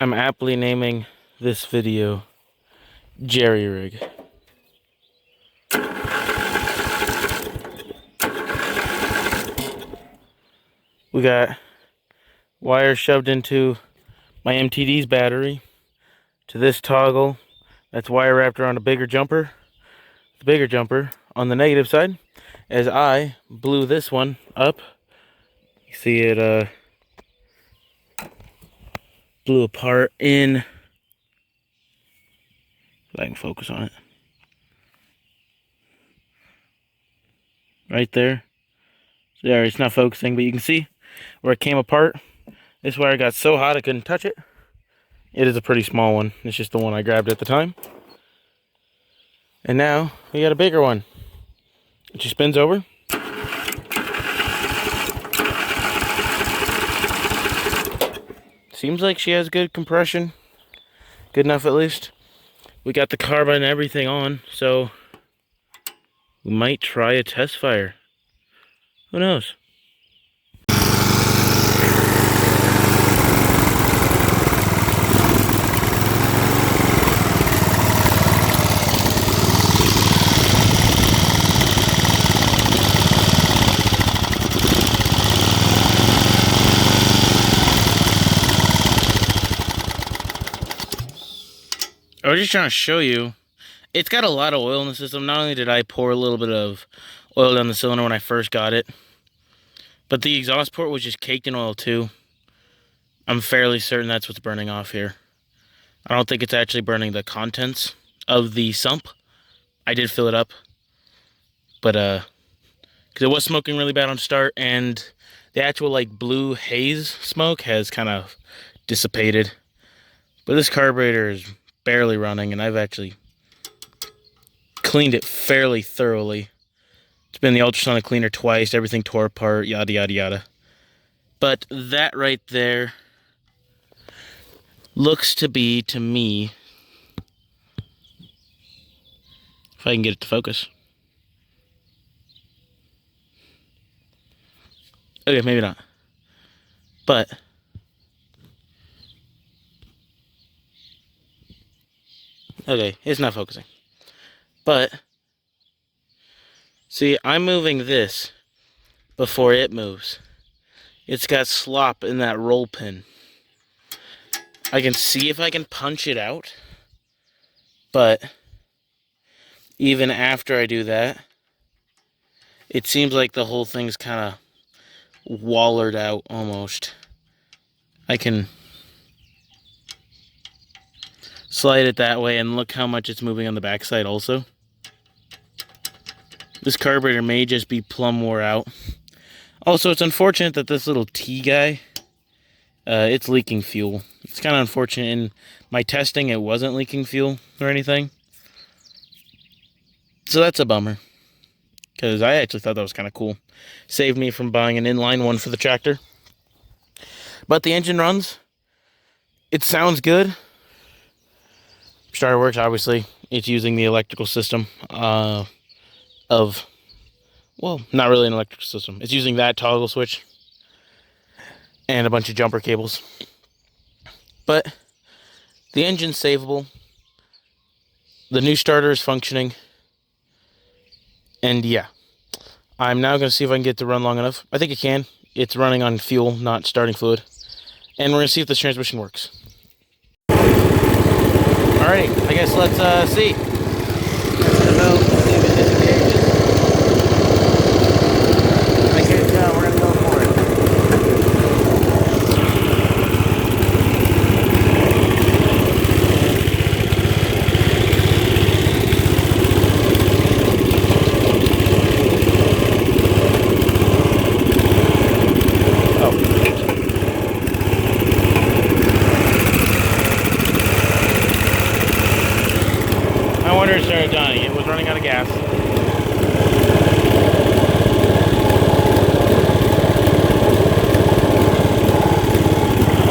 I'm aptly naming this video Jerry Rig. We got wire shoved into my MTD's battery to this toggle. That's wire wrapped around a bigger jumper. The bigger jumper on the negative side, as I blew this one up. You see it blew apart in, if I can focus on it, right there. There, it's not focusing, but you can see where it came apart. This wire got so hot I couldn't touch it. It is a pretty small one. It's just the one I grabbed at the time. And now we got a bigger one. It just spins over. Seems like she has good compression. Good enough at least. We got the carbide and everything on, so we might try a test fire. Who knows? I was just trying to show you, it's got a lot of oil in the system. Not only did I pour a little bit of oil down the cylinder when I first got it, but the exhaust port was just caked in oil too. I'm fairly certain that's what's burning off here. I don't think it's actually burning the contents of the sump. I did fill it up, but because it was smoking really bad on start, and the actual like blue haze smoke has kind of dissipated. But this carburetor is barely running, and I've actually cleaned it fairly thoroughly. It's been the ultrasonic cleaner twice, everything tore apart, yada yada yada. But that right there looks to be, to me, if I can get it to focus. Okay, maybe not. But okay, it's not focusing. But see, I'm moving this before it moves. It's got slop in that roll pin. I can see if I can punch it out, but even after I do that, it seems like the whole thing's kind of wallered out almost. I can slide it that way, and look how much it's moving on the backside also. This carburetor may just be plumb wore out. Also, it's unfortunate that this little T guy, it's leaking fuel. It's kind of unfortunate. In my testing, it wasn't leaking fuel or anything. So that's a bummer, because I actually thought that was kind of cool. Saved me from buying an inline one for the tractor. But the engine runs. It sounds good. Starter works, obviously. It's using the electrical system well, not really an electrical system. It's using that toggle switch and a bunch of jumper cables. But the engine's savable. The new starter is functioning. And yeah, I'm now going to see if I can get it to run long enough. I think it can. It's running on fuel, not starting fluid. And we're going to see if this transmission works. Alright, I guess let's see. I can't tell, we're gonna go for it. I wonder if it started dying. It was running out of gas.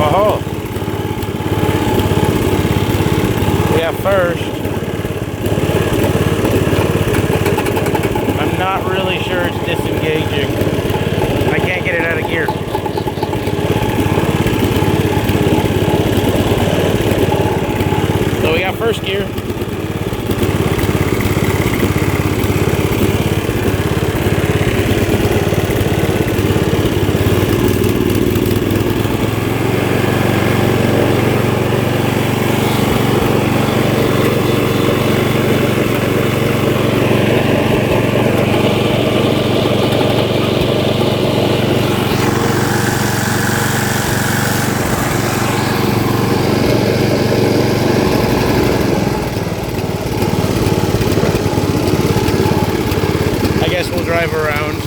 Oh, yeah, first, I'm not really sure it's disengaging. I can't get it out of gear. first gear. We'll drive around.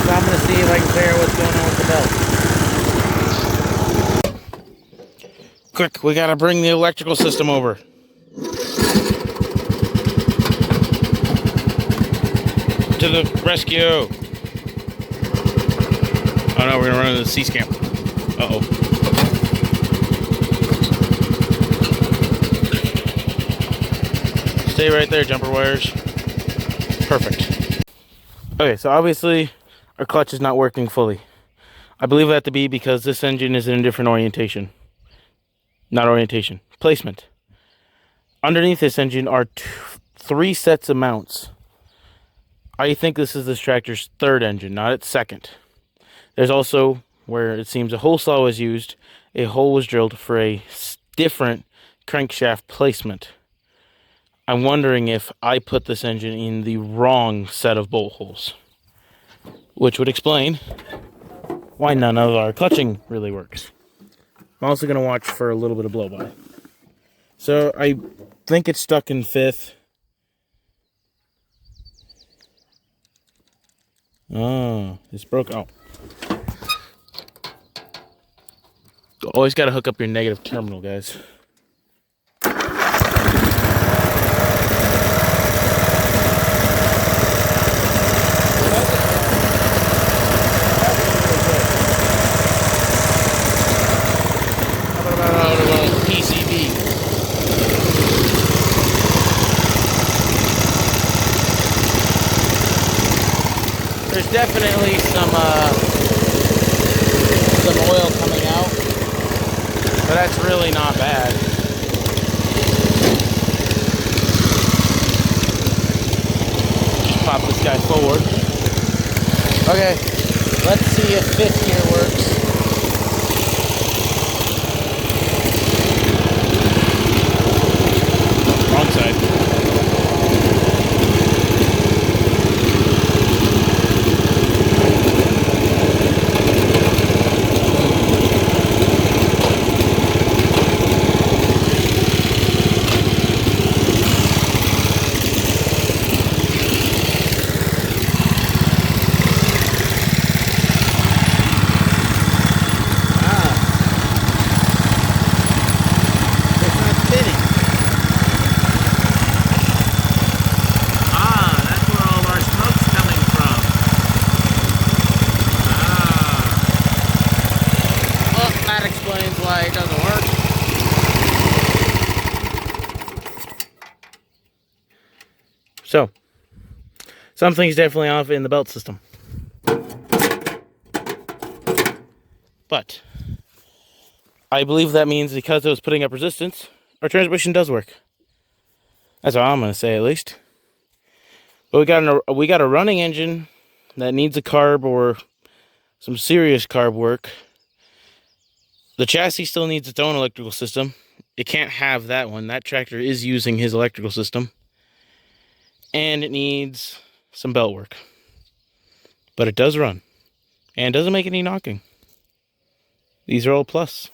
I'm going to see if I can figure out what's going on with the belt. Quick, we got to bring the electrical system over. To the rescue. Oh no, we're going to run into the C-scamp. Uh-oh. Stay right there, jumper wires. Perfect. Okay, so obviously our clutch is not working fully. I believe that to be because this engine is in a different orientation. Not orientation, placement. Underneath this engine are three sets of mounts. I think this is this tractor's third engine, not its second. There's also, where it seems a hole saw was used, a hole was drilled for a different crankshaft placement. I'm wondering if I put this engine in the wrong set of bolt holes, which would explain why none of our clutching really works. I'm also going to watch for a little bit of blow-by. So I think it's stuck in fifth. Oh, it's broke. Oh. Always got to hook up your negative terminal, guys. There's definitely some oil coming out, but that's really not bad. Just pop this guy forward. Okay, let's see if fifth gear works. Wrong side. Why it doesn't work. So, something's definitely off in the belt system. But I believe that means because it was putting up resistance, our transmission does work. That's all I'm going to say, at least. But we got a running engine that needs a carb or some serious carb work. The chassis still needs its own electrical system. It can't have that one. That tractor is using his electrical system. And it needs some belt work. But it does run. And doesn't make any knocking. These are all plus.